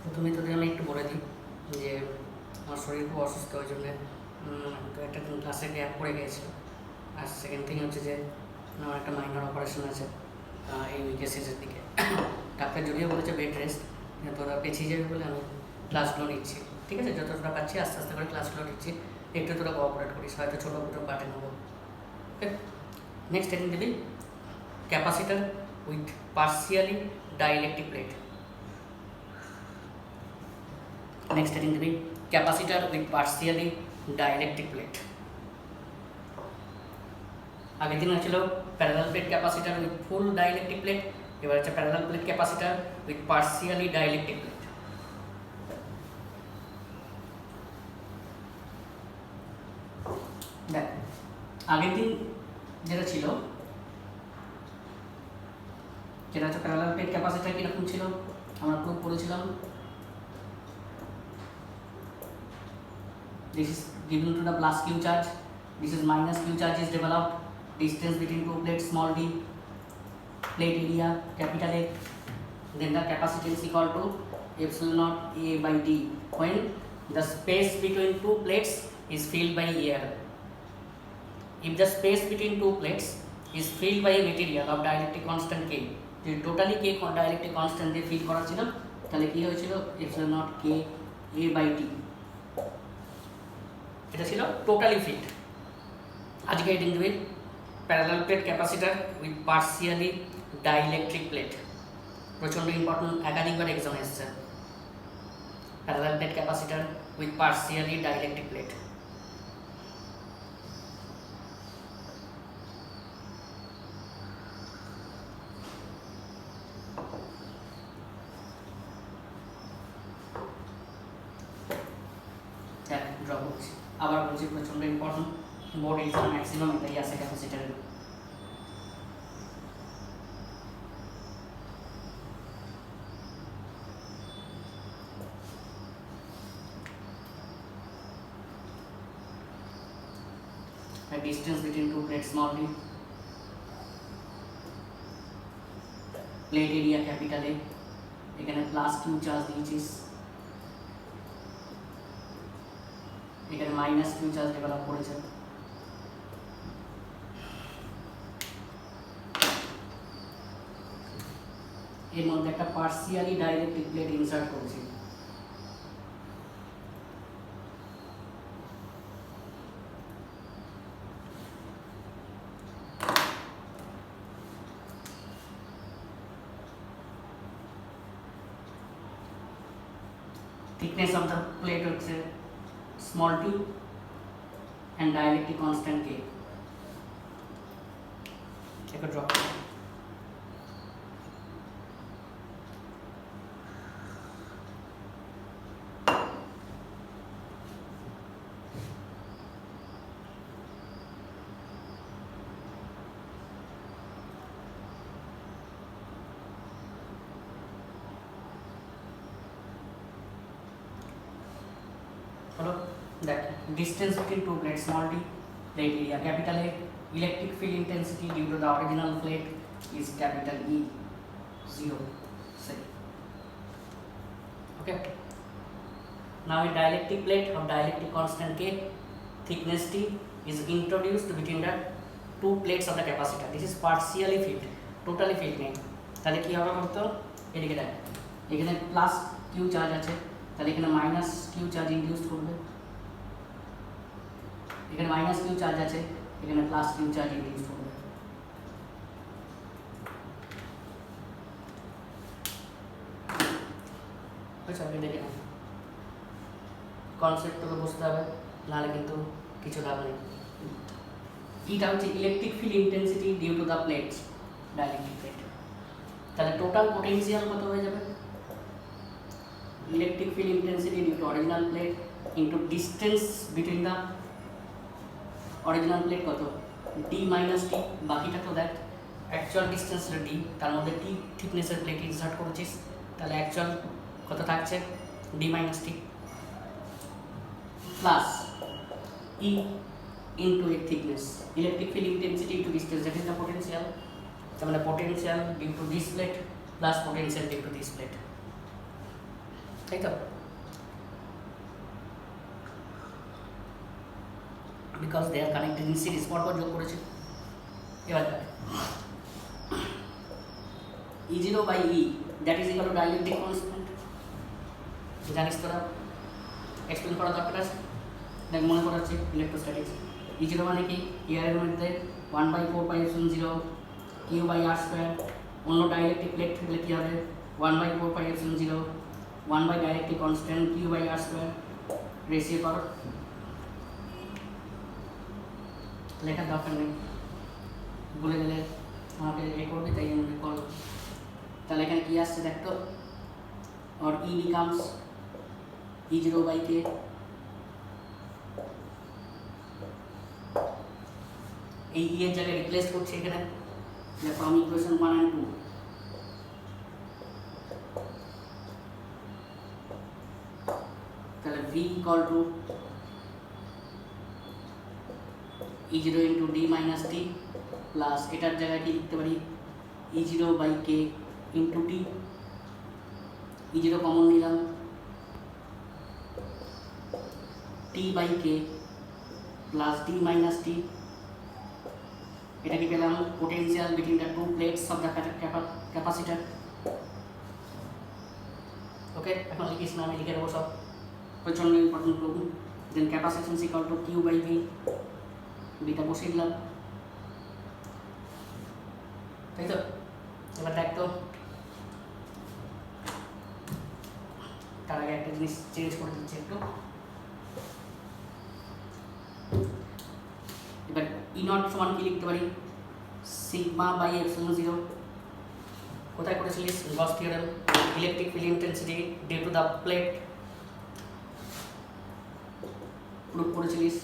প্রথমে তোদের আমি একটু বলে দিই যে আমার শরীর খুব অসুস্থ, ওই জন্যে একটা ক্লাসে গ্যাপ পড়ে গিয়েছিল। আর সেকেন্ড থিং হচ্ছে যে আমার একটা মাইনর অপারেশন আছে এই উইকের শেষের দিকে। ডাক্তার যদিও বলেছে বেড রেস্ট, তোরা পেছিয়ে যাবে বলে আমি ক্লাসগুলো নিচ্ছি। ঠিক আছে, যতটা পাচ্ছি আস্তে আস্তে করে ক্লাসগুলো নিচ্ছি, একটু তোরা কোঅপারেট করিস, হয়তো ছোটো ছোটো পার্টে নেবো। ওকে, নেক্সট হেডিং দিবি capacitor with partially dielectric plate. Next heading দিবি capacitor with partially dielectric plate. আগের দিন হয়েছিল parallel plate capacitor with full dielectric plate, এবার হচ্ছে parallel plate capacitor with partially dielectric plate. দেখ, আগের দিন যেটা ছিল, যেটা হচ্ছে প্যারালাল প্লেট ক্যাপাসিটার কীরকম ছিল আমরা প্রুভ করেছিলাম। This is given to the plus q charge, this is minus q charge is developed, distance between two plates small d, plate area capital A, then the capacitance equal to epsilon naught A by D when the space between two plates is filled by air. If the space between two plates is filled by a material of dielectric constant K, যদি totally K dielectric constant দিয়ে feel করা ছিল, তাহলে কি হয়েছিল epsilon naught K A by D, এটা ছিল totally fit. আজকে হেডিং দিবি parallel plate capacitor with partially dielectric plate. প্রচণ্ড ইম্পর্টেন্ট, একাধিকবার এক্সাম এসছে। Parallel plate capacitor with partially dielectric plate. Draw করছি, আবার বলছি প্রচণ্ড ইম্পর্টেন্ট, বোর্ড এক্সাম ম্যাক্সিমাম এটাই আছে ক্যাপাসিটারের। Distance between two plates small d, plate area capital A, এখানে প্লাস q চার্জ দিয়েছিস, এখানে মাইনাস q চার্জ ডেভেলপ করেছে। এর মধ্যে একটা পার্সিয়ালি ডাইইলেকট্রিক প্লেট ইনসার্ট করেছি। thickness of the plate হচ্ছে small t and dielectric constant K. একটা ড্রপ হলো। দেখ, distance between two plates small d, plate area capital A, electric field intensity due to the original plate is capital E, 0. Say. Okay. Now a dielectric plate of dielectric constant K, thickness T is introduced between the two plates of the capacitor. This is partially filled, totally filled নেই। তাহলে কি হবে বলতো, এদিকে দেখ, এখানে plus Q charge আছে, তাহলে এখানে মাইনাস কিউ চার্জ ইনডিউস করবে, এখানে মাইনাস কিউ চার্জ আছে, এখানে প্লাস কিউ চার্জ ইনডিউস করবে। আচ্ছা, আপনি দেখে নেন, কনসেপ্ট তোকে বুঝতে হবে, নাহলে কিন্তু কিছু লাভ নেই। এটা হচ্ছে electric field intensity due to the plates, dielectric plate. তাহলে টোটাল পোটেনশিয়াল কত হয়ে যাবে, electric field intensity due to original plate into distance between the original plate কত d minus t, বাকিটা তো দেখ অ্যাকচুয়াল ডিসটেন্স d, তার মধ্যে t থিকনেসের প্লেট ইনসার্ট করেছিস, তাহলে অ্যাকচুয়াল কত থাকছে d minus t plus e into a thickness, electric field intensity into distance, that is the potential। তার মানে potential due to this plate plus potential due to this plate, তাই তো? Because they are connected in series, পরপর যোগ করেছে। এবার E0 by E that is equal to dielectric constant, জানিস তোরা, এক্সপ্লেন করা দরকার আছে, দেখ মনে করা হচ্ছে ইলেকট্রোস্ট্যাটিক্স। E0 মানে কি, এর মধ্যে 1/4πε0 Q by r স্কয়ার, অন্য ডাইলেকট্রিক প্লেট থাকলে কি হবে 1/4πε0 1 by dielectric constant Q by r square, ratio করো, লেখার দরকার নেই, বলে গেলে আমাকে এ করবে, তাই আমি করব। তাহলে এখানে কি আসছে দেখতো, और E becomes E0 by K, এই E এর জায়গায় রিপ্লেস করছে এখানে ফ্রম ইকুয়েশন 1 and 2, তাহলে V equal to E0 into D minus T plus এটার জায়গায় কি লিখতে পারি E0 by K into T, E0 common নিলাম, T by K plus D minus T, এটা কি পেলাম potential between the two plates of the capacitor. Okay, এখন লিখিস না, আমি লিখে দেবো সব, প্রচন্ড important problem. Then capacitance equal to Q by V, বিটা বসিয়ে দিলাম, তাই তো? এবার দেখ তো, তার আগে একটা জিনিস চেঞ্জ করে দিচ্ছি একটু। এবার ই নট সমান কি লিখতে পারি, সিগমা বাই এপসিলন 0, কোথায় করেছিলিস Gauss theorem, electric field intensity due to the plate prove করেছিলিস,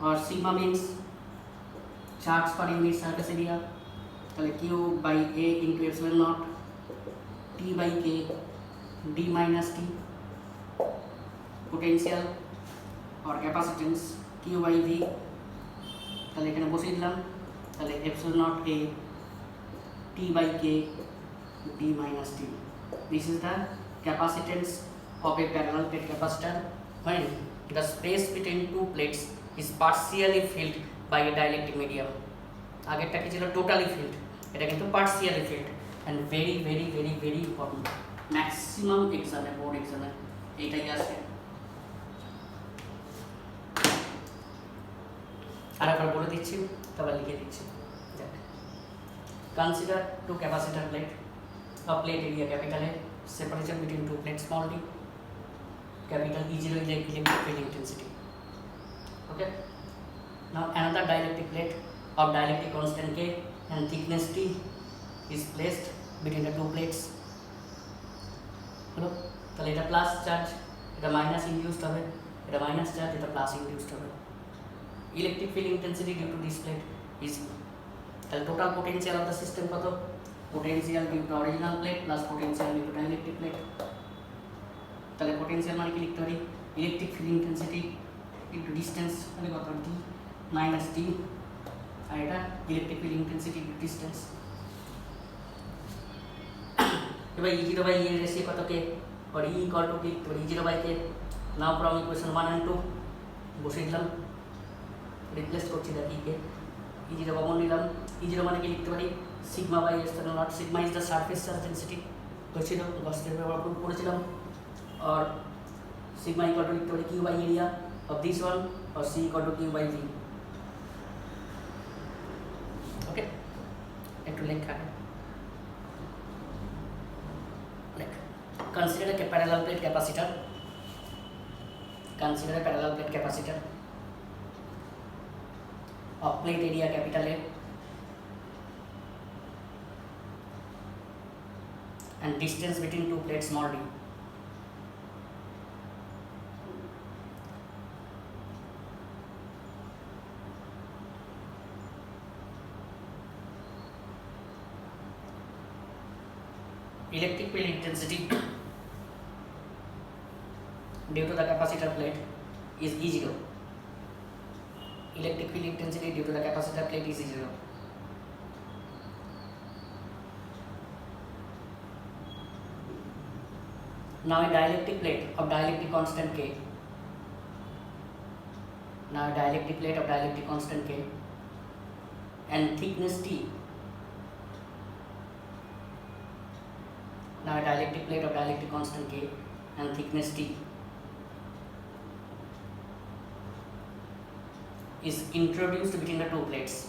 और sigma means charge per unit surface area, তাহলে Q by A into epsilon naught T by K D minus T, potential और capacitance Q by V, তাহলে এখানে বসিয়ে দিলাম, তাহলে epsilon naught A T by K D minus T, this is the capacitance of a parallel plate capacitor when the space between two plates is partially filled by a dielectric medium। আগেরটা কি ছিল totally field, এটা কিন্তু partially field, and very very very very important, maximum এক্সামে board এক্সামে এইটাই আসে। আর একবার বলে দিচ্ছি, তবে লিখে দিচ্ছি, consider to capacitor plate, a plate area capital A, separation between two plates small d, capital E0 is electric field intensity. Okay, now another dielectric plate of dielectric constant K and thickness T is placed between the two plates. হলো, তাহলে এটা plus charge, এটা minus induced হবে, এটা minus charge, এটা plus induced হবে। Electric field intensity due to this plate is, তাহলে total potential of the system কত, potential due to original plate plus potential due to dielectric plate. তাহলে potential মানে কি লিখতে পারি, electric field intensity into distance, মানে কত D মাইনাস T, আর এটা electric field intensity into distance. এবার E0 বাই E এর রেশিও কত K, और E equal to E0 by K, now from equation 1 and 2 বসিয়ে দিলাম, রিপ্লেস করছি দেখি কে, E0 কমন নিলাম, E0 মানে কি লিখতে পারি sigma by epsilon not, sigma is the surface charge density, হয়েছিল গস থিওরেম ব্যবহার করেছিলাম, और सिग्मा इक्वल टू लिखते पाরি Q by area of this one, और C equal to Q by V। Okay, একটু লেখা লেখ, consider a parallel plate capacitor, consider a parallel plate capacitor of plate area capital A and distance between two plates small d. Electric field intensity due to the capacitor plate is E0. Electric field intensity due to the capacitor plate is E0. Now a dielectric plate of dielectric constant K. Now a dielectric plate of dielectric constant K and thickness T. Now a dielectric plate of dielectric constant K and thickness T is introduced between the two plates.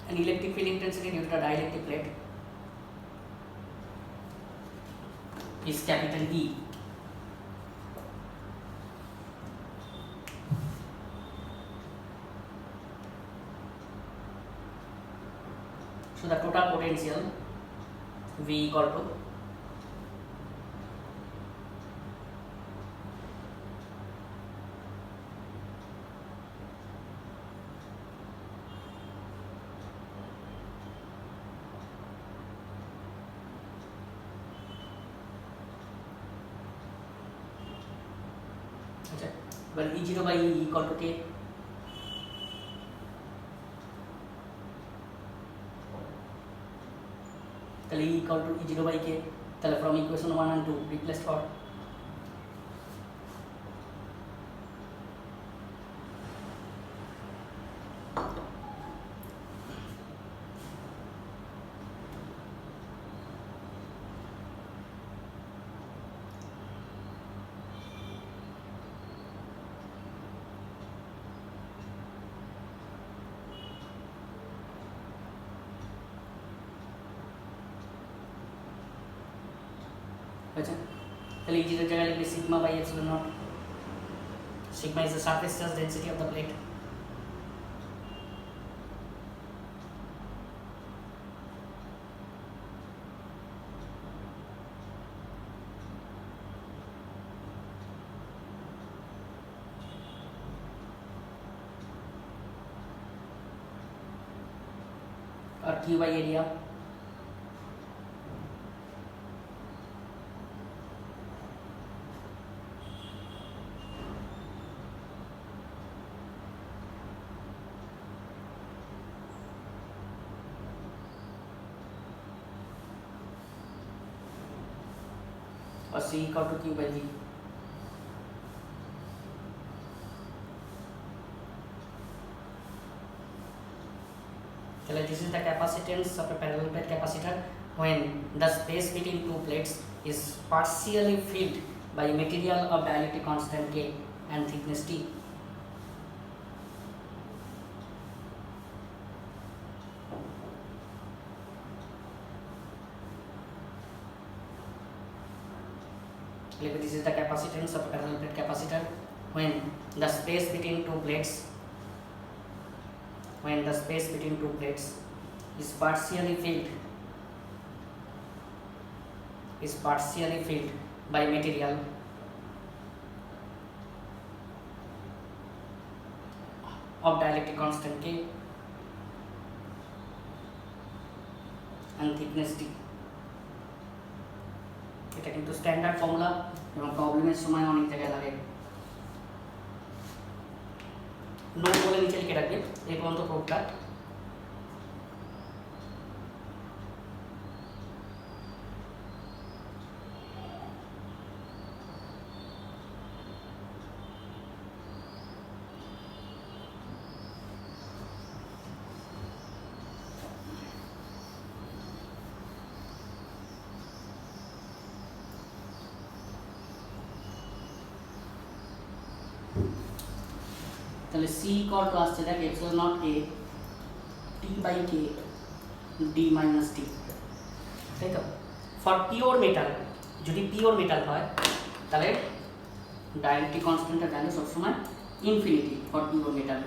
An electric field intensity due to the dielectric plate is capital E. So the total potential V equal to well E0 by E equal to K. তাহলে E equal to E0 by K, তাহলে from equation 1 and 2 replaced for अच्छा তাহলে E0 এর জায়গায় লিখবে sigma by epsilon naught. Sigma is the surface charge density of the plate. और Q by area. और C equal to Q by G. So this is the capacitance of a parallel plate capacitor when the space between two plates is partially filled by material of dielectric constant K and thickness T. This is the capacitance of a parallel plate capacitor when the space between two plates is partially filled by material of dielectric constant K and thickness T. এটা কিন্তু standard formula এবং প্রবলেমের সময় অনেক জায়গায় লাগে। No বলে নিচে লিখে রাখবে এই পর্যন্ত প্রুফটা। তাহলে C ইকুয়াল টু আসছে দেখ epsilon not A T by K D minus T, তাই তো। ফর পিওর মেটাল, যদি পিওর মেটাল হয় তাহলে ডাইলেকট্রিক কনস্ট্যান্টের ভ্যালু সবসময় ইনফিনিটি ফর পিওর মেটাল।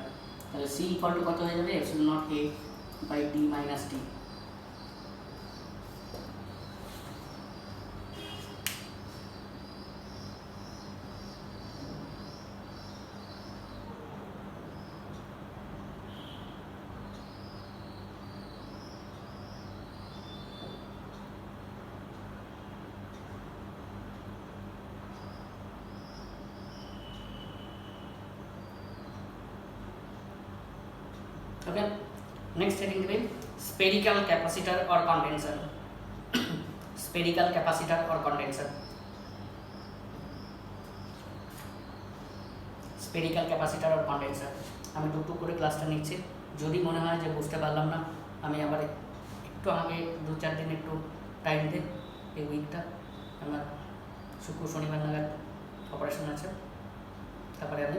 তাহলে C ইকুয়াল টু কত হয়ে যাবে epsilon not A by D minus T। Okay, next heading will spherical capacitor or condenser. Spherical capacitor or condenser. Spherical capacitor or condenser. আমি দুটো করে ক্লাসটা নিচ্ছি, যদি মনে হয় যে বুঝতে পারলাম না আমি আবার একটু আমাকে 2-4 দিন একটু টাইম দে। এই উইকটা আমার শুক্র শনিবার নাগাদ অপারেশন আছে, তারপরে আমি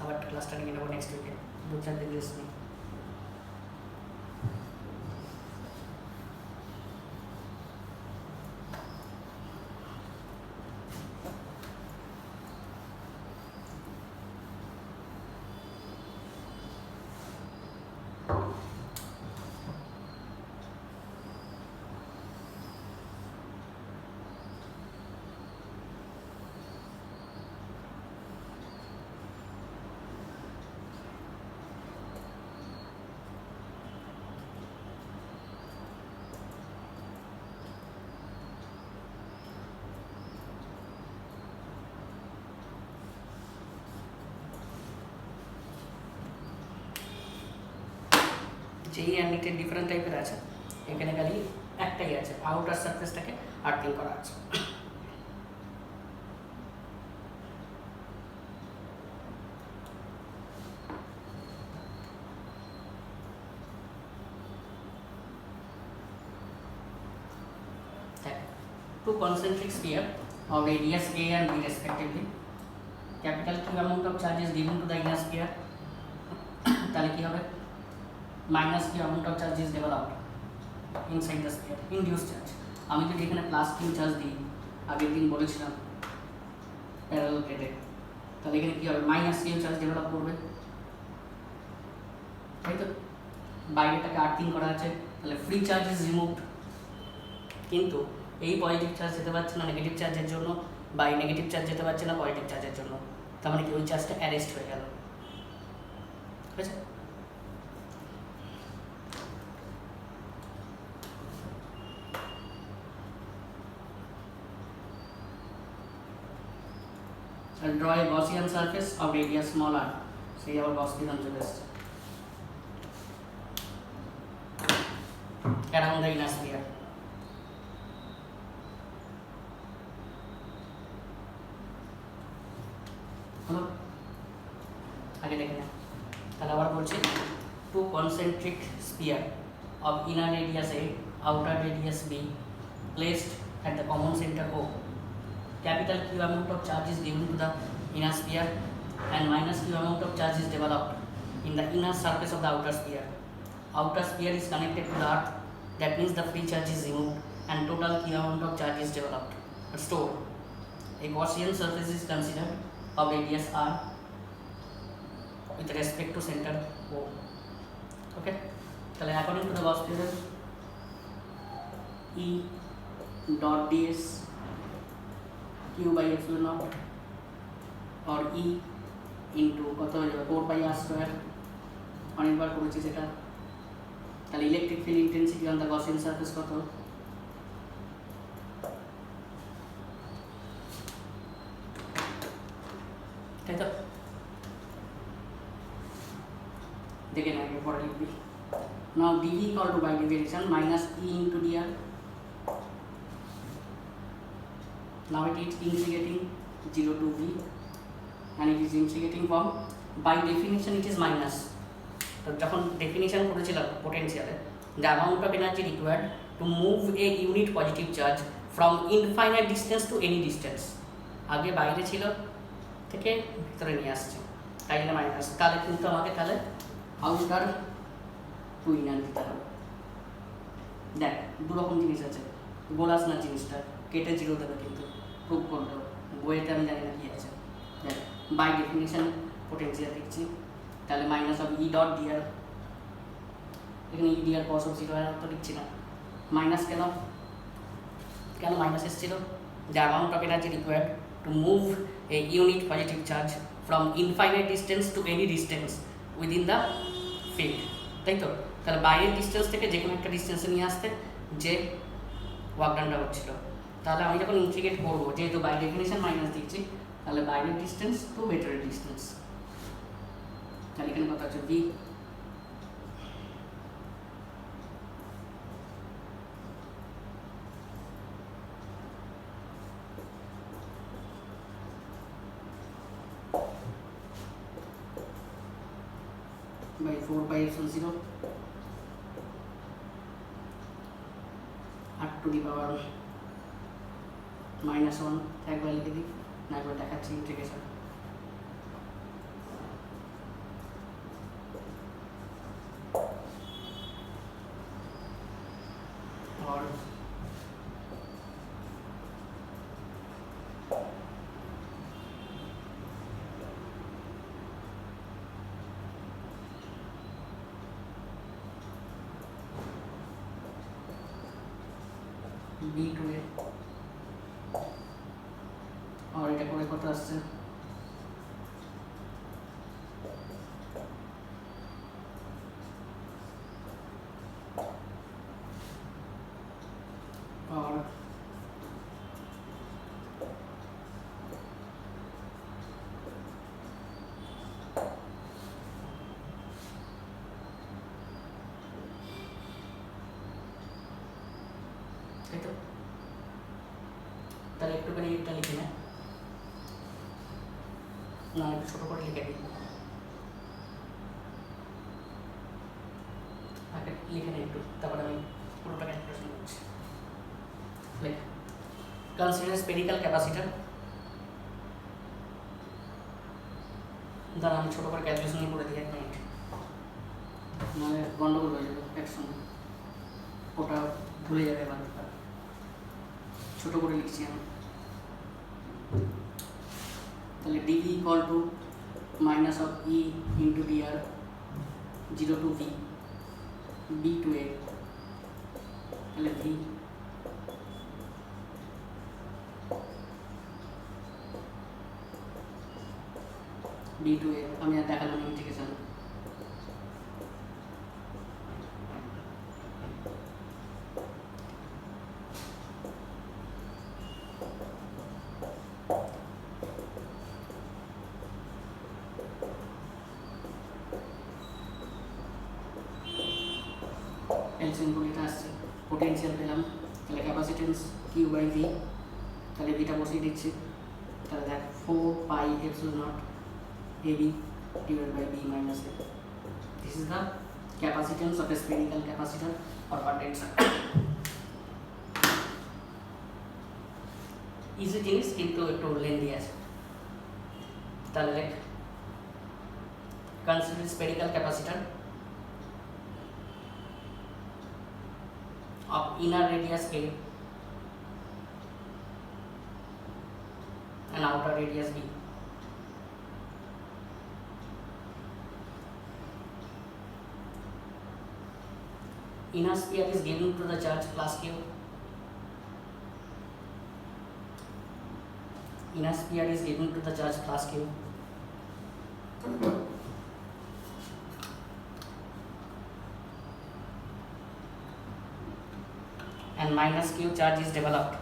আবার ক্লাসটা নিয়ে নেবো নেক্সট উইকে। 2-4 দিন রেস্ট নিই। যেই অ্যান্ডিটের ডিফারেন্ট টাইপের আছে, এখানে খালি একটাই আছে, আউটার সারফেসটাকে আর্থিং করা আছে। Two concentric sphere of radius a and b respectively. Capital Q amount of charge is given to the inner sphere. তাহলে কি হবে? Minus Q amount of charge is developed inside the sphere. Induced charge. আমি যদি এখানে plus Q charge দিই, আগের দিন বলেছিলাম প্যারালাল প্লেটে, তাহলে এখানে কি হবে? মাইনাস Q চার্জ ডেভেলপ করবে, তাই তো? বাইরেটাকে আর্থিং করা আছে, তাহলে ফ্রি চার্জ ইজ রিমুভড। কিন্তু এই পজিটিভ চার্জ যেতে পারছে না নেগেটিভ চার্জের জন্য, বা এই নেগেটিভ চার্জ যেতে পারছে না পজিটিভ চার্জের জন্য, তার মানে কি ওই চার্জটা অ্যারেস্ট হয়ে গেল। ঠিক আছে? I'll draw a Gaussian surface of radius small r. See our Gaussian surface around the inner sphere. হলো? আগে দেখে না, তাহলে আবার বলছি two concentric sphere of inner radius A, outer radius B, placed at the common center O. Capital Q amount of charge is given to the inner sphere and minus Q amount of charge is developed in the inner surface of the outer sphere. Outer sphere is connected to the earth, that means the free charge is removed and total Q amount of charge is developed or stored. A Gaussian surface is considered of radius r with respect to center O. Okay? So according to the Gauss theorem, E dot ds q by epsilon naught or E into কত হয়ে যাবে 4 pi r square, অনেকবার করেছি সেটা। তাহলে electric field intensity on the Gaussian surface কত? তাই তো? দেখে না পরে লিখবি। Now dV equal to by derivation minus E into dr. Now it is integrating 0 to V and it is integrating from, by definition it is minus. তো যখন definition করেছিলাম পোটেনশিয়ালে, the amount of energy required to move a unit positive charge from infinite distance to any distance, আগে বাইরে ছিল থেকে ভিতরে নিয়ে আসছে, তাই জন্য মাইনাস। তাহলে কিন্তু আমাকে তাহলে আউটার টু ইনার দিতে হবে। দেখ দুরকম জিনিস আছে, গোলাস না জিনিসটা কেটে জিরো দেবে, কিন্তু প্রুভ করতে হবে। বইয়েতে আমি জানি না কি আছে। দেখ বাই ডেফিনিশন পোটেনশিয়াল লিখছি, তাহলে minus of E dot DR, এখানে E DR cos of zero তো লিখছি না। মাইনাস কেন কেন মাইনাস এসেছিল? The amount of energy required to move a unit positive charge from infinite distance to any distance within the field, তাই তো? তাহলে বাইরের ডিস্টেন্স থেকে যে কোনো একটা ডিস্টেন্সে নিয়ে আসতে যে ওয়ার্কডানটা হচ্ছিল, তাহলে আমি যখন ইন্টিগ্রেট করবো, যেহেতু বাই ডেফিনিশন মাইনাস দিচ্ছি, তাহলে বাইরের ডিস্টেন্স টু ভেতরের ডিস্টেন্স, তাহলে এখানে কত আছে? V by 4 pi epsilon 0 r to the power -1 একবার লিখে দিই না একবার দেখাচ্ছি ইন্টিগ্রেশন और B2 এ और এটা করে কত আসছে और तो তাহলে একটুখানি এটা লিখে না না একটু ছোটো করে লিখে দিই আগে লিখে নিই একটু তারপর আমি পুরোটা ক্যালকুলেশন করছি লেখ কনসিডার স্পেরিক্যাল ক্যাপাসিটর দাঁড়া আমি ছোটো করে ক্যালকুলেশন করে দিই 1 মিনিট মানে গন্ডগোল হয়ে যাবে একসঙ্গে ওটা ভুলে যাবে এবার ছোটো করে লিখছি আমি তাহলে dv equal to minus of e into dr 0 to v b to a তাহলে v b to a আমি আর দেখালাম ইন্টিগ্রেশন এলসিএম করে এটা আসছে পোটেনশিয়াল পেলাম তাহলে ক্যাপাসিটেন্স কিউ বাই ভি তাহলে ভিটা বসিয়ে দিচ্ছি তাহলে দেখ 4 pi epsilon not ab divided by b minus a this is the capacitance of a spherical capacitor or condenser easy জিনিস কিন্তু একটু লেন্দি আছে তাহলে লেখ consider spherical capacitor of inner radius a and outer radius b inner sphere is given to the charge plus q inner sphere is given to the charge plus q and minus q charge is developed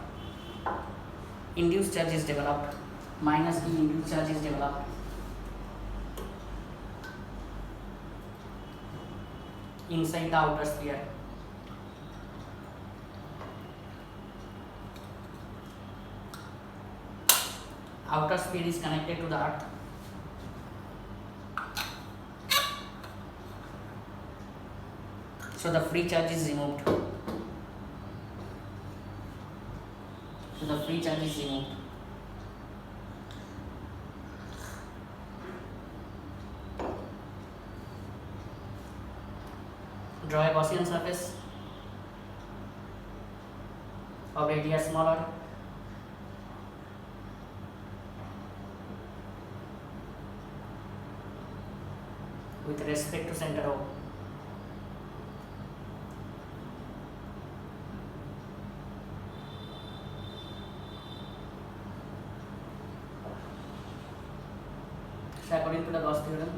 induced charge is developed minus q induced charge is developed inside the outer sphere outer sphere is connected to the earth so the free charge is removed so the free charge is removed draw a Gaussian surface of radius smaller with respect to center O so according to the Gauss theorem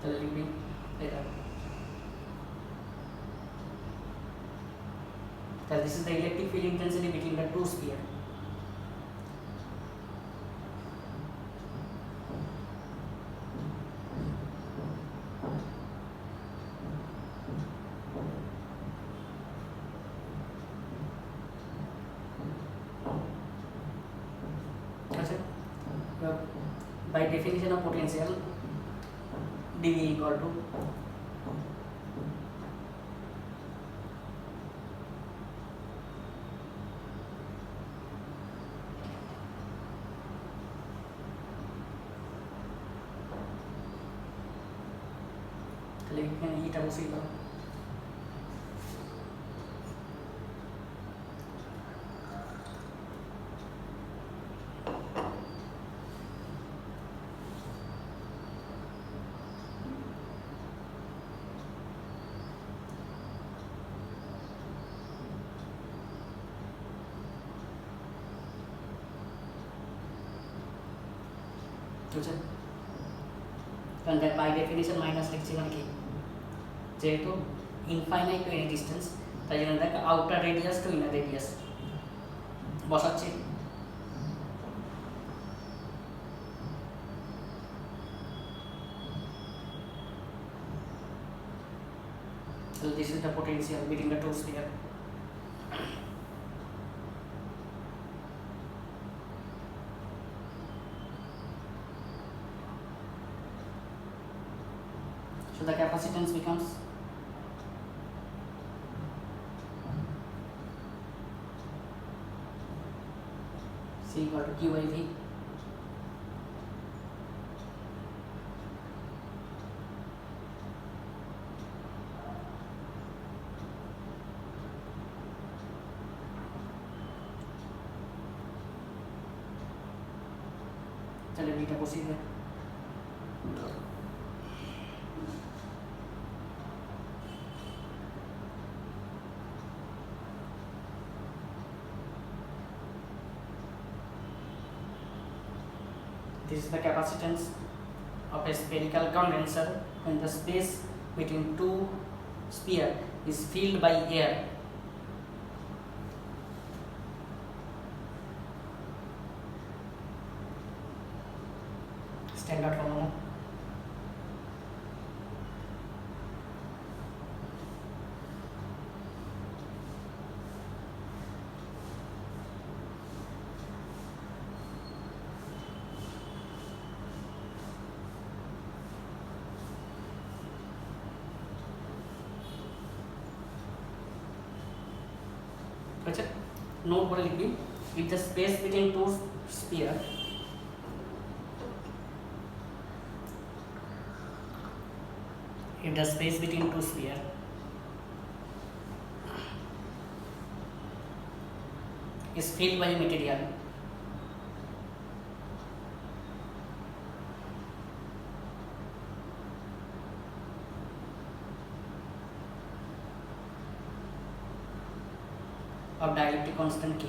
telling me later that this is the electric field intensity between the two spheres by definition of potential dV equal to তাহলে এখানে এটা বসিয়ে দাও। বুঝছেন? কারণ by definition minus লিখছি মানে কি, যেহেতু ইনফাইনাইট টু এনি ডিস্টেন্স তাই জন্য দেখ outer radius to inner radius বসাচ্ছি। So this is the potential between the two spheres. So the capacitance becomes C equal to Q by V. चलिए बीटा बसिए दे। This is the capacitance of a spherical condenser when the space between two spheres is filled by air. Standard formula. अच्छा note बोले लिखबी if the space between two spheres if the space between two spheres is filled by a material of dielectric constant K.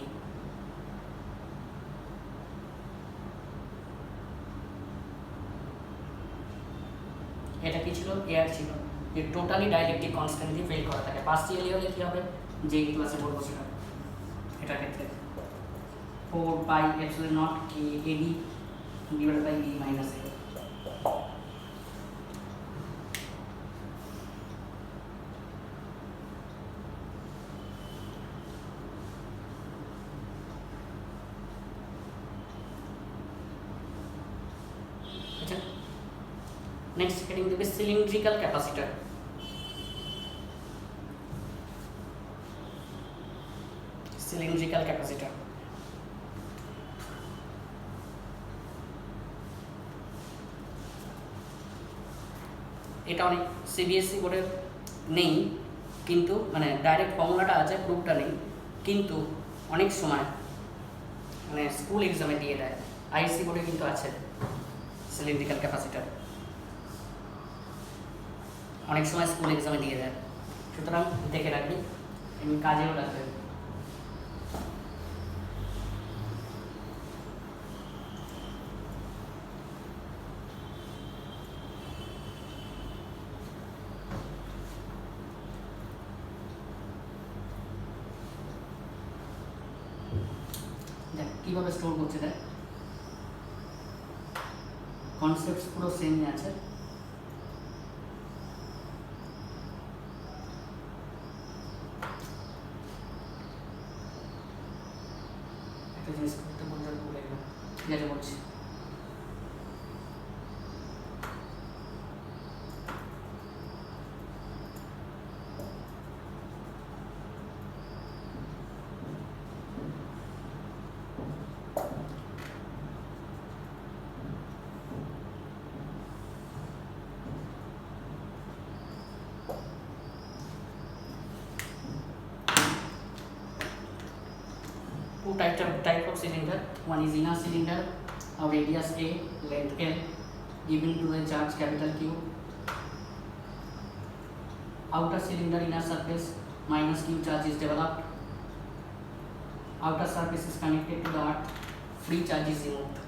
এটা কি ছিল, air ছিল, যে totally dielectric constant দিয়ে feel করা থাকে। পার্সিয়ালি হলে কি হবে, যে ক্লাসে বলবো সেটা, এটার ক্ষেত্রে 4 pi epsilon not K AD divided by D minus A. Next heading দেবে cylindrical capacitor. Cylindrical capacitor এটা অনেক সিবিএসসি বোর্ডে নেই, কিন্তু মানে ডাইরেক্ট ফর্মুলাটা আছে, প্রুফটা নেই, কিন্তু অনেক সময় মানে স্কুল এক্সামে দিয়ে দেয়। আইএসসি বোর্ডে কিন্তু আছে সিলিন্ড্রিক্যাল ক্যাপাসিটার, অনেক সময় স্কুল এক্সামে দিয়ে দেয়, সুতরাং দেখে রাখবি, এমনি কাজেও লাগবে। দেখ কীভাবে স্টোর করছে, দেখ কনসেপ্ট পুরো সেমই আছে। একটা জিনিস করতে বলতে ভুলে গেলাম, ঠিক আছে বলছি। two type of cylinder. One is inner cylinder of radius A, length L, given to a charge capital Q. Outer cylinder inner surface minus Q charge is developed. Outer surface is connected to the earth. Free charge is removed.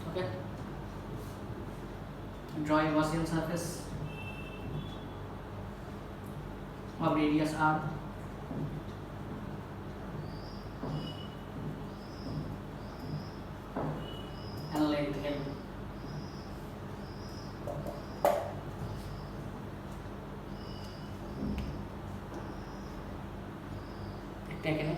Okay. Draw a Gaussian surface of radius R. And length L. Taken it.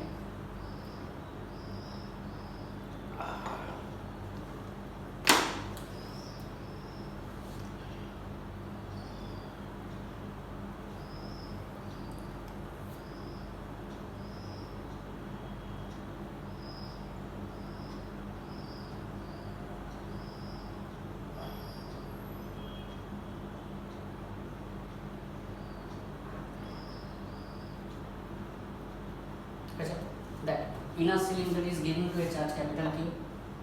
That inner cylinder is given to a charge capital Q,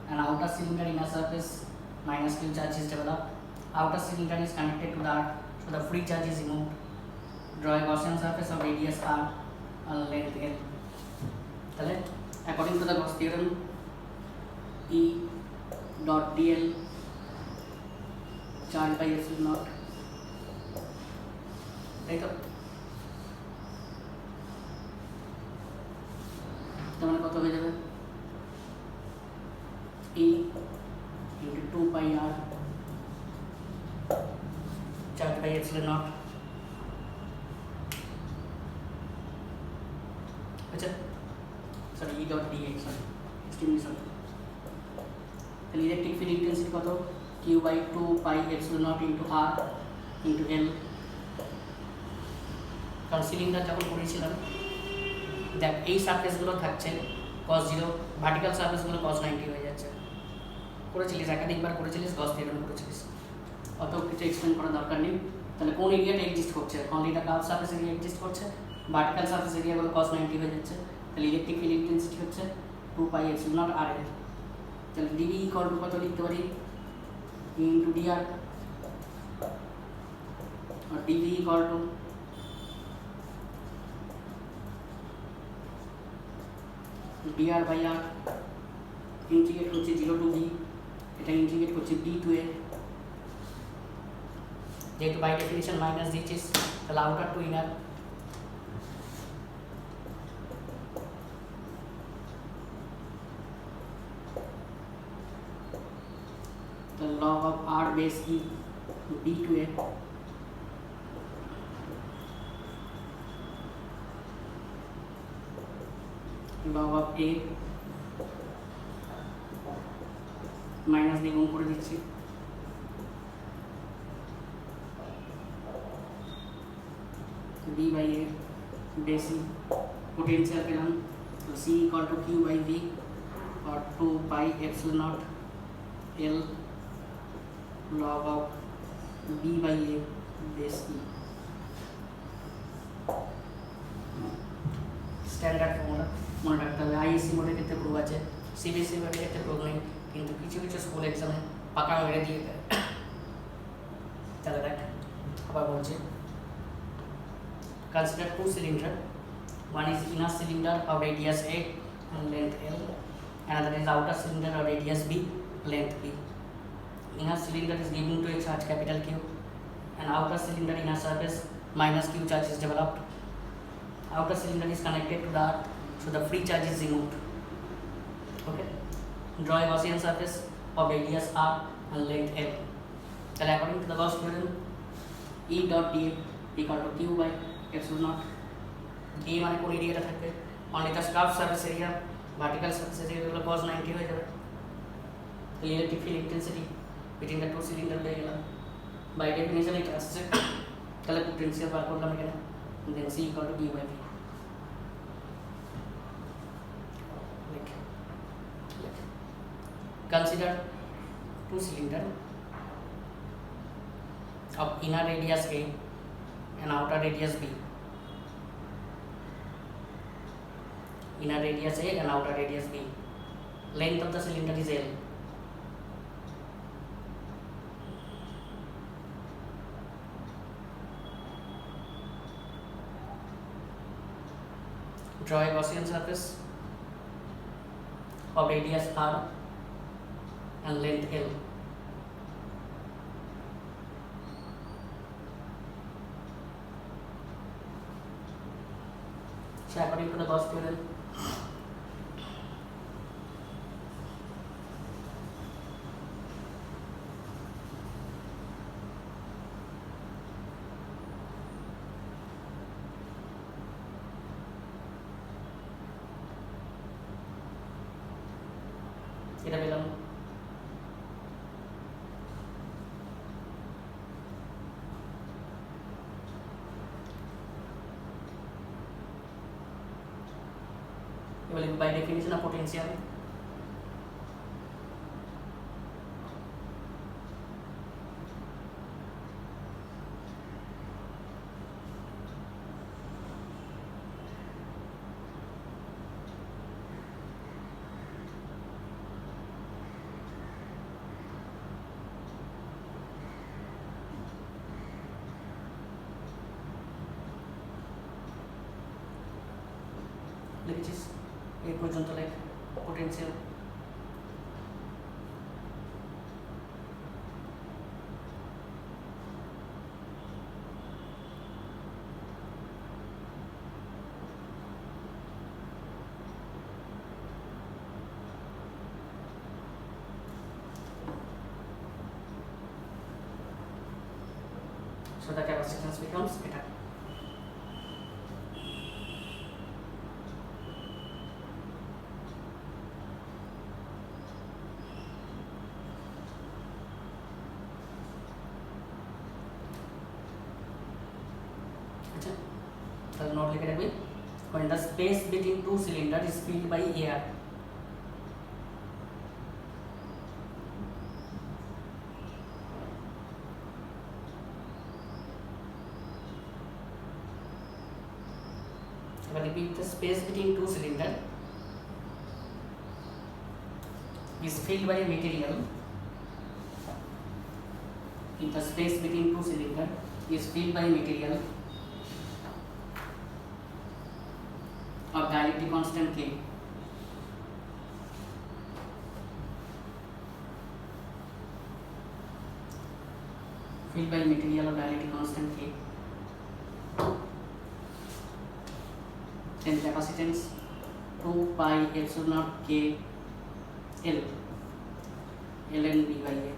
and outer cylinder inner surface minus Q charge is developed. Outer cylinder is connected to the earth, so the free charge is removed. Draw a Gaussian surface of radius R and length L. Correct? According to the Gauss theorem, E dot dl charge by epsilon naught. Right? তাহলে কত হয়ে যাবে E into 2 pi r charge by epsilon naught. আচ্ছা sorry E dot dx sorry extremely sorry তাহলে electric field intensity কত Q by 2 pi epsilon naught into r into L। কারণ cylinder যখন করেছিলাম দেখ এই সারফেসগুলো থাকছে cos 0, ভার্টিক্যাল সারফেসগুলো cos 90 হয়ে যাচ্ছে। করেছিলিস একাধিকবার করেছিলিস, গস থিওরেম করেছিলিস, অত কিছু এক্সপ্লেন করার দরকার নেই। তাহলে কোন এরিয়াটা এক্সিস্ট করছে, অনলি এটা কার্ভ সারফেস এরিয়া এক্সিস্ট করছে, ভার্টিক্যাল সারফেস এরিয়াগুলো cos 90 হয়ে যাচ্ছে। তাহলে ইলেকট্রিক ফিল্ড ইন্টেন্সিটি হচ্ছে 2 pi epsilon naught r এর। তাহলে dV ইকুয়াল টু কত লিখতে পারি E into dr, আর dV equal to dr by r integrate হচ্ছে 0 to b, এটা ইন্টিগ্রেট হচ্ছে b to a, যেহেতু বাই ডেফিনিশন মাইনাস দিচ্ছিস তাহলে outer to inner. the log of r base e b to a log of a minus দিয়ে গুণ করে দিচ্ছি b by a base e, potential पेलाम तो c equal to q by v और 2 pi epsilon naught l log of b by a base e। Standard formula মনে রাখতে হবে। আইএসসি বোর্ডের ক্ষেত্রে প্রুভ আছে, সিবিএসসি বোর্ডের ক্ষেত্রে প্রুভ নেই, কিন্তু কিছু কিছু স্কুল এক্সামে পাকা মেরে দিয়ে দেয়। তাহলে দেখ আবার বলছি, consider two cylinder, one is inner cylinder of radius a and length l, another is outer cylinder of radius b, length b. Inner cylinder is given to a charge capital Q, and outer cylinder inner surface minus Q charge is developed. Outer cylinder is connected to the earth, so the free charge is removed. Okay, draw a Gaussian surface of radius r and length l. Then according to the Gauss theorem, E dot dl equal to Q by epsilon naught। A মানে কোন এরিয়াটা থাকবে, only the curve surface area, vertical surface area গুলো cos 90 হয়ে যাবে। তো electric field intensity between the two cylinder হয়ে গেল, বাই ডেফিনিশন এটা আসছে। তাহলে পোটেনশিয়াল বার করলাম এখানে, then C equal to B by V। Consider two cylinder of inner radius A and outer radius B, inner radius A and outer radius B. Length of the cylinder is L. Draw a Gaussian surface of radius R and length L. So according to the Gauss theorem, এটা পেলাম এবার by definition of potential লিখেছিস এই পর্যন্ত লেখ potential so the capacitance becomes এটা note लिखे रखिए when the space between two cylinders is filled by air repeat the space between two cylinders is filled by a material if the space between two cylinders is filled by a material of dielectric constant K. Filled by material of dielectric constant K. Then capacitance 2 pi epsilon naught K L ln B by A.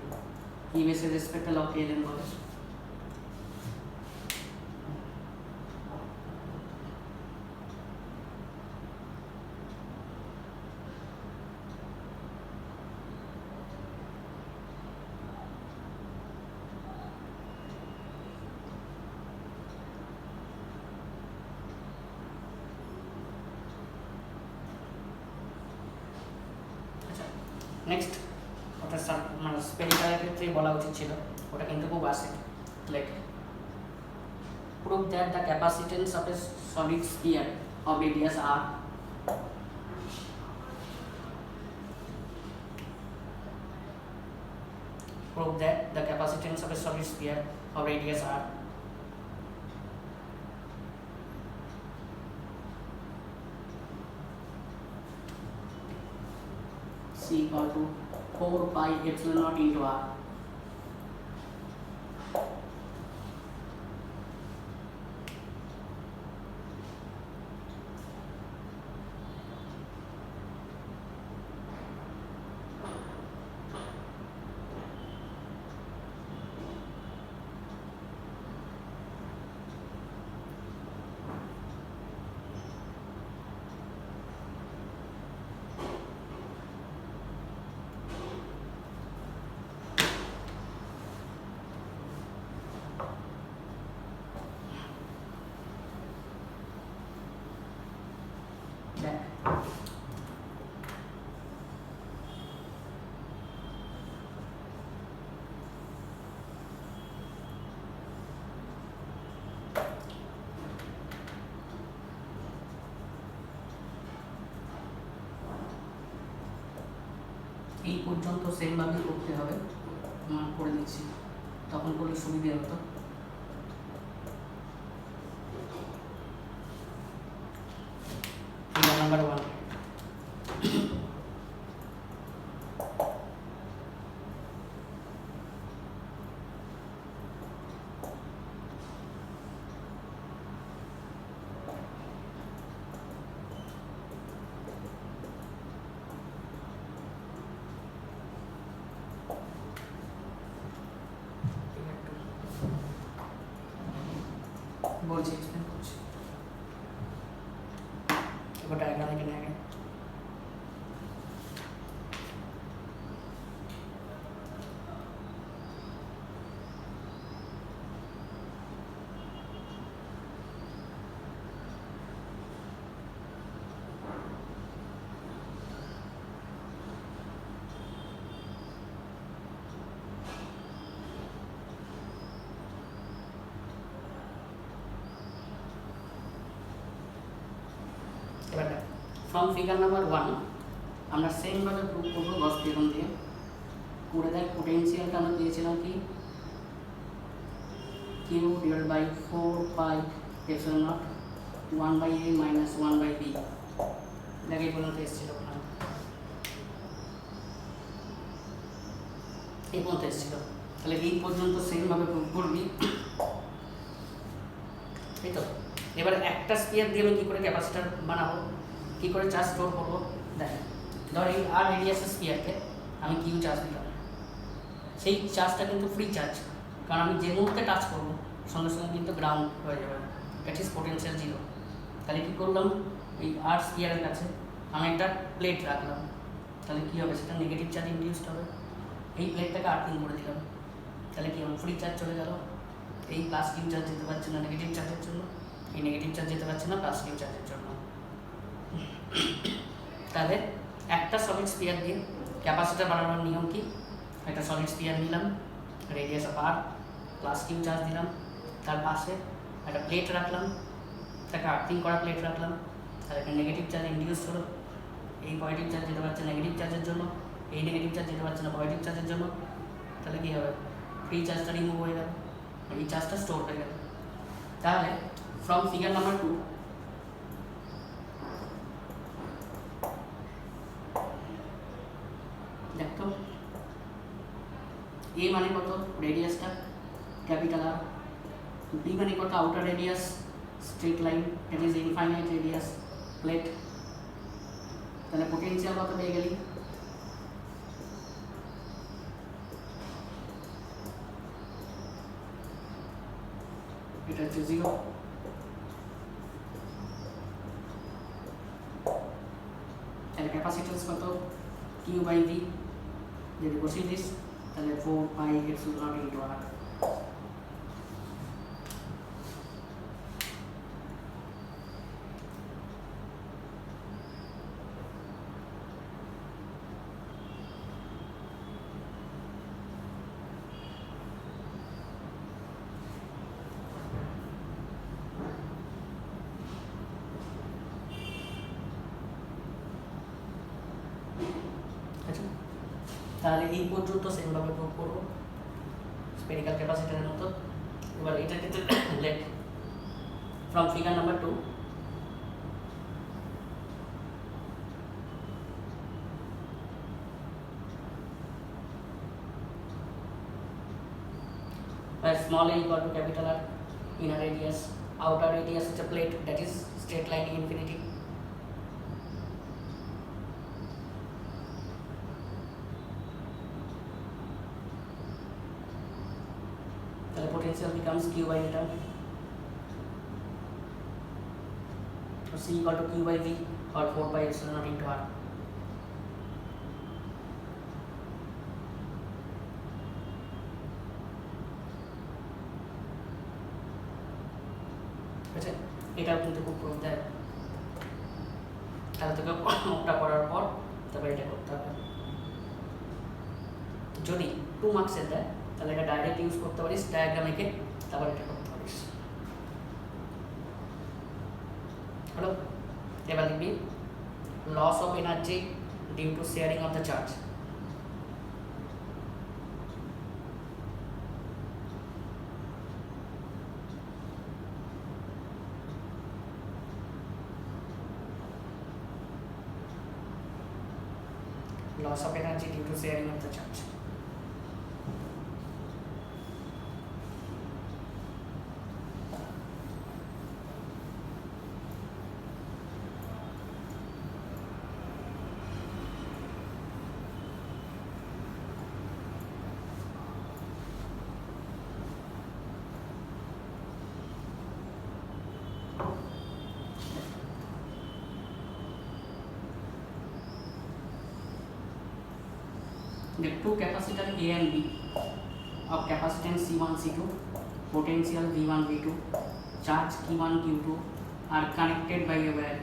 E में से respect log K ln बोले next ওটা মানে স্পেরিক্যালের ক্ষেত্রে বলা উচিত ছিল ওটা কিন্তু খুব আসে like prove that the capacitance of a solid sphere of radius r prove that the capacitance of a solid sphere of radius r C equal to 4 pi epsilon naught into r. এই পর্যন্ত সেমভাবেই করতে হবে, করে দিচ্ছি, তখন করলে সুবিধে হতো। নাম্বার 1, বলছি এক্সপ্লেন করছি, এবার ডায়াগ্রাম এখানে আগে। এবার ফ্রম ফিগার নাম্বার 1 আমরা সেমভাবে প্রুভ করবো গস থিওরেম দিয়ে। করে দেখ পোটেনশিয়ালটা আমরা পেয়েছিলাম কি Q divide by 4 pi epsilon not 1 by A minus 1 by B, দেখ এই পর্যন্ত এসেছিল, এই পর্যন্ত এসেছিল। তাহলে এই পর্যন্ত সেমভাবে প্রুভ করবি, এই তো। এবার একটা স্পিয়ার দিয়ে আমি কী করে ক্যাপাসিটার বানাবো, কী করে চার্জ স্টোর করবো, দেখ ধর এই আর রেডিয়াসের স্পিয়ারকে আমি কিউ চার্জ দিলাম, সেই চার্জটা কিন্তু ফ্রি চার্জ, কারণ আমি যে মুহূর্তে টাচ করবো সঙ্গে সঙ্গে কিন্তু গ্রাউন্ড হয়ে যাবে, দ্যাট ইজ পোটেনশিয়াল 0। তাহলে কী করলাম, এই আর স্পিয়ারের কাছে আমি একটা প্লেট রাখলাম, তাহলে কী হবে, সেটা নেগেটিভ চার্জ ইনডিউসড হবে, এই প্লেটটাকে আর্থিং করে দিলাম, তাহলে কি আমার ফ্রি চার্জ চলে গেল, এই প্লাস কিউ চার্জ যেতে পারছে না নেগেটিভ চার্জের জন্য, এই নেগেটিভ চার্জ যেতে পারছে না প্লাস কিউ চার্জের জন্য। তাহলে একটা সলিড স্পিয়ার দিয়ে ক্যাপাসিটার বানানোর নিয়ম কি, একটা সলিড স্পিয়ার নিলাম, radius of R, plus Q charge দিলাম, তার পাশে একটা প্লেট রাখলাম, তাকে আর্থিং করা প্লেট রাখলাম, তাহলে একটা নেগেটিভ চার্জ ইনডিউস হলো, এই পজিটিভ চার্জ যেতে পারছে নেগেটিভ চার্জের জন্য, এই নেগেটিভ চার্জ যেতে পারছে না পজিটিভ চার্জের জন্য, তাহলে কী হবে, ফ্রি চার্জটা রিমুভ হয়ে গেল, এই চার্জটা স্টোর হয়ে গেল। তাহলে ফ্রম ফিগার নাম্বার 2 দেখো এ মানে কত, রেডিয়াসটা ক্যাপিটাল আর, বি মানে কত, outer radius straight line, that is infinite radius plate. তাহলে পোটেনশিয়াল কত পেয়ে গেলি, এটা হচ্ছে 0। তাহলে ক্যাপাসিট্যান্স কত, কিউ বাই ভি, যদি বসিয়ে দিস তাহলে 4 পাই এপসিলন নট ইনটু আর। তাহলে এই পর্যন্ত সেমভাবে প্রুভ করবো স্পেরিক্যাল ক্যাপাসিটরের মতো। এবার এটা কিন্তু let from figure number 2 small a equal to capital R, inner radius, outer radius is a plate, that is straight line infinity. The potential becomes q by eta, so c equal to q by v or 4 by epsilon naught into r. আচ্ছা, এটাও কিন্তু খুব proof দেয়, তাহলে তোকে ওটা করার পর তারপরে এটা করতে হবে। যদি 2 মার্কসের দেয় তাহলে এটা ডাইরেক্ট ইউজ করতে পারিস, ডায়াগ্রাম এঁকে তারপর এটা করতে পারিস। হলো, এবার লিখবি loss of energy due to sharing of the charge, loss of energy due to sharing of the charge. The two capacitor A and B of capacitance C1 C2, potential V1 V2, charge Q1 Q2 are connected by a wire.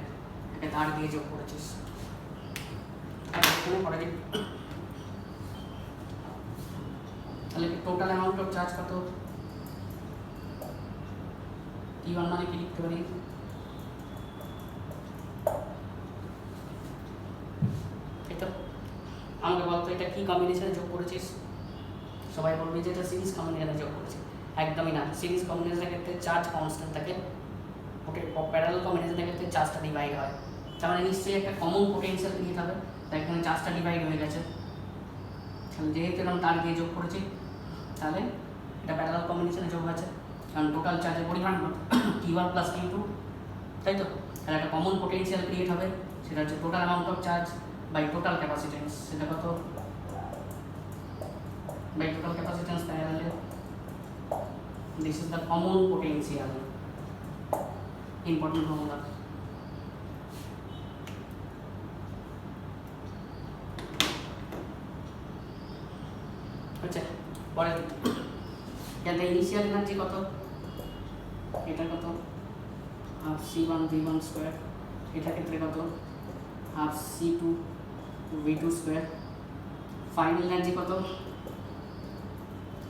এটা তার দিয়ে যোগ করেছিস। তাহলে total amount of charge কত? Q1 মানে কি লিখতে পারি? আমাকে বলতো এটা কি কম্বিনেশনে যোগ করেছিস? সবাই বলবে যে এটা সিরিজ কম্বিনেশনে যোগ করেছি। একদমই না, সিরিজ কম্বিনেশনের ক্ষেত্রে চার্জ কনস্ট্যান্ট থাকে, ওকে প্যারালাল কম্বিনেশনের ক্ষেত্রে চার্জটা ডিভাইড হয়। তার মানে নিশ্চয়ই একটা কমন পোটেনশিয়াল ক্রিয়েট হবে, তাই এখানে চার্জটা ডিভাইড হয়ে গেছে। তাহলে যেহেতু এরকম তার দিয়ে যোগ করেছি, তাহলে এটা প্যারালাল কম্বিনেশনে যোগ হয়েছে, কারণ টোটাল চার্জের পরিমাণ Q1 প্লাস Q2, তাই তো? তাহলে একটা কমন পোটেনশিয়াল ক্রিয়েট হবে, সেটা হচ্ছে total amount of charge by total capacitance. সেটা কত? by total capacitance parallel. This is the common potential. Important formula. আচ্ছা, পরে এটা ইনিশিয়াল এনার্জি কত? এটা কত? Half C1 V1 square. এটার ক্ষেত্রে কত? Half C2 V2 square. Final energy কত?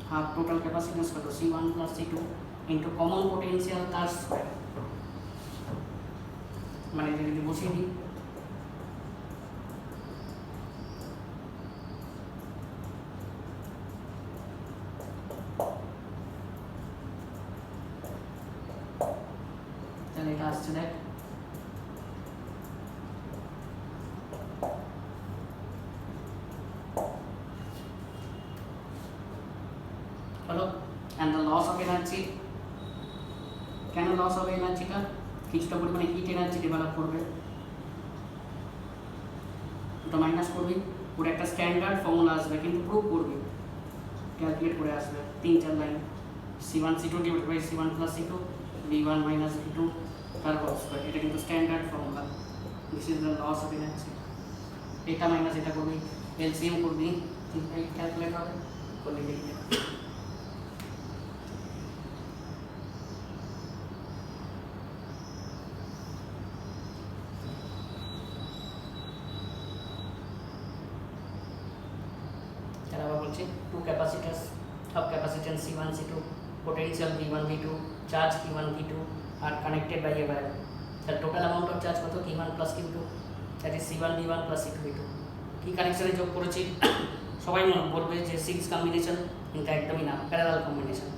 হাফ টোটাল ক্যাপাসিট্যান্স কত? C1 plus C2 into common potential তার স্কয়ার। মানে এটা যদি বসিয়ে দিই, তাহলে এটা আসছে দেখ হলো। And the loss of energy, কেন লস হবে এনার্জিটা? কিছুটা পরিমাণে হিট এনার্জি ডেভেলপ করবে, ওটা মাইনাস করবি, ওর একটা স্ট্যান্ডার্ড ফর্মুলা আসবে, কিন্তু প্রুভ করবি, ক্যালকুলেট করে আসবে 3-4 line. C1 C2 divide by C1 plus C2 V1 minus V2 তার হোল স্কয়ার। এটা কিন্তু standard formula. This is the loss of energy. এটা মাইনাস এটা করবি, এলসিএম করবি, ক্যালকুলেট হবে, করলে দেখবি two capacitors of capacitance C1 C2, potential V1 V2, charge Q1 Q2 are connected by a wire. The total amount of charge কত? Q1 plus Q2, that is C1 V1 plus C2 V2. কি কানেকশনে যোগ করেছি? সবাই বলবে যে series combination, কিন্তু একদমই না, প্যারালাল কম্বিনেশন।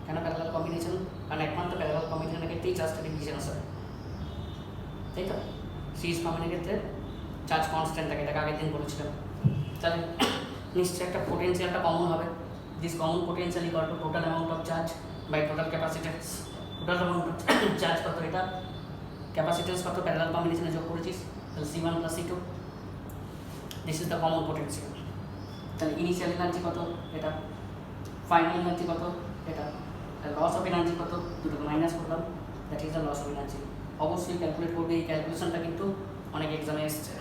কেন প্যারালাল কম্বিনেশন? কারণ একমাত্র প্যারালাল কম্বিনেশনের ক্ষেত্রেই চার্জটা ডিভিশন হয়, তাই তো? সিরিজ কম্বিনেশনের ক্ষেত্রে চার্জ কনস্ট্যান্ট থাকে, এটাকে আগের দিন বলেছিলাম। তাহলে নিশ্চয়ই একটা পোটেনশিয়ালটা কমন হবে। This common potential equal to total amount of charge by total capacitance. Total amount of charge কত? এটা ক্যাপাসিট্যান্স কত? প্যারালাল কম্বিনেশনে যোগ করেছিস, তাহলে C1 plus C2। This is the common potential. তাহলে ইনিশিয়াল এনার্জি কত? এটা। ফাইনাল এনার্জি কত? এটা। লস অফ এনার্জি কত? দুটোকে মাইনাস করলাম, that is the loss of energy. অবশ্যই ক্যালকুলেট করবে, এই ক্যালকুলেশনটা কিন্তু অনেক এক্সামে এসছে।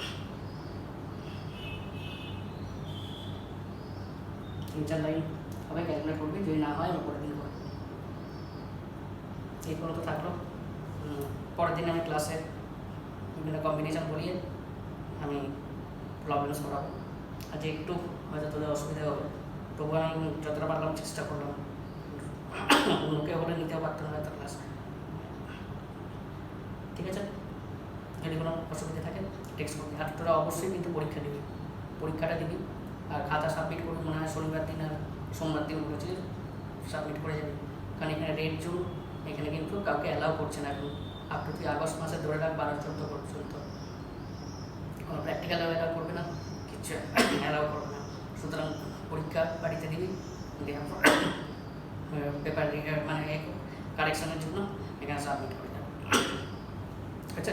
3-4 লাইন হবে, ক্যালকুলেট করবি, যদি না হয় পরের দিন করবি। এই পর্যন্ত থাকলো। পরের দিন আমি ক্লাসে বিভিন্ন কম্বিনেশন বলিয়ে আমি প্রবলেমস করাবো। আজকে একটু হয়তো তোদের অসুবিধা হবে, তবুও আমি যতটা পারলাম চেষ্টা করলাম। অন্যকে হলে নিতেও পারতাম হয়তো ক্লাস। ঠিক আছে, যদি কোনো অসুবিধা থাকে টেক্সট করবি। আর তোরা অবশ্যই কিন্তু পরীক্ষা দিবি, পরীক্ষাটা দিবি আর খাতা সাবমিট করবি। মনে হয় শনিবার দিন আর সোমবার দিন বলেছি সাবমিট করে যাবি, কারণ এখানে রেড জোন, এখানে কিন্তু কাউকে অ্যালাউ করছে না এখন। আপ টু তুই আগস্ট মাসে ধরে রাখ 12-14 পর্যন্ত কোনো প্র্যাকটিক্যাল অ্যালাউ করবে না, অ্যালাউ করবে না। সুতরাং পরীক্ষা বাড়িতে দিবি, দেওয়ার পর পেপার মানে কারেকশনের জন্য এখানে সাবমিট করে যাবে। আচ্ছা।